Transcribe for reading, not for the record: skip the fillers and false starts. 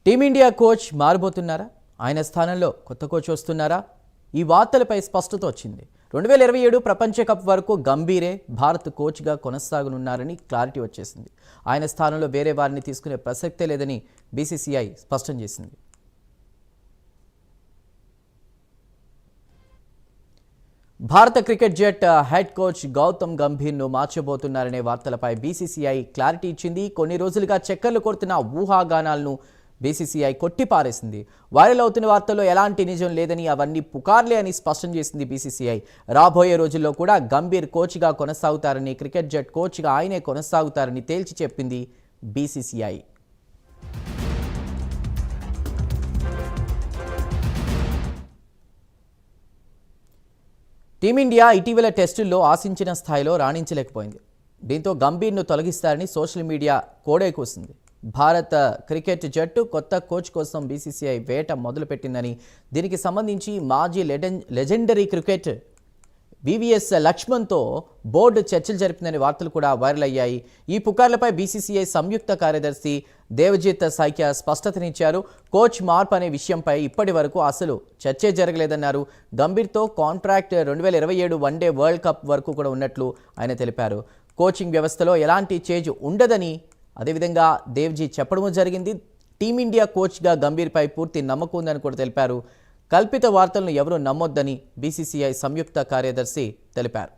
Team India coach మారబోతున్నారా? ఆయన స్థానంలో కొత్త కోచ్ వస్తున్నారా? ఈ వార్తలపై స్పష్టత వచ్చింది. 2027 ప్రపంచ కప్ వరకు గంభీరే భారత్ కోచ్గా కొనసాగనున్నారని క్లారిటీ వచ్చేసింది. ఆయన స్థానంలో వేరే వారిని తీసుకునే ప్రసక్తే లేదని బీసీసీఐ స్పష్టం చేసింది. భారత క్రికెట్ జట్ హెడ్ కోచ్ గౌతమ్ గంభీర్ను మార్చబోతున్నారనే వార్తలపై బీసీసీఐ క్లారిటీ ఇచ్చింది. కొన్ని రోజులుగా చక్కర్లు కొడుతున్న ఊహాగానాలను బీసీసీఐ కొట్టిపారేసింది. వైరల్ అవుతున్న వార్తల్లో ఎలాంటి నిజం లేదని, అవన్నీ పుకార్లే అని స్పష్టం చేసింది బీసీసీఐ. రాబోయే రోజుల్లో కూడా గంభీర్ కోచ్గా కొనసాగుతారని, క్రికెట్ జట్ కోచ్గా ఆయనే కొనసాగుతారని తేల్చి చెప్పింది బీసీసీఐ. టీమిండియా ఇటీవల టెస్టుల్లో ఆశించిన స్థాయిలో రాణించలేకపోయింది. దీంతో గంభీర్ను తొలగిస్తారని సోషల్ మీడియా కోడే కూసింది. భారత క్రికెట్ జట్టు కొత్త కోచ్ కోసం బీసీసీఐ వేట మొదలుపెట్టిందని, దీనికి సంబంధించి మాజీ లెజెండరీ క్రికెట్ వివిఎస్ లక్ష్మణ్తో బోర్డు చర్చలు జరిపిందని వార్తలు కూడా వైరల్ అయ్యాయి. ఈ పుకార్లపై బీసీసీఐ సంయుక్త కార్యదర్శి దేవజిత్ సైకియా స్పష్టతనిచ్చారు. కోచ్ మార్పు అనే విషయంపై ఇప్పటి వరకు అసలు చర్చే జరగలేదన్నారు. గంభీర్తో కాంట్రాక్ట్ 2027 వన్డే వరల్డ్ కప్ వరకు కూడా ఉన్నట్లు ఆయన తెలిపారు. కోచింగ్ వ్యవస్థలో ఎలాంటి చేంజ్ ఉండదని అదేవిధంగా దేవ్జీ చెప్పడము జరిగింది. టీమిండియా కోచ్గా గంభీర్పై పూర్తి నమ్మకం ఉందని కూడా తెలిపారు. కల్పిత వార్తలను ఎవరూ నమ్మొద్దని బీసీసీఐ సంయుక్త కార్యదర్శి తెలిపారు.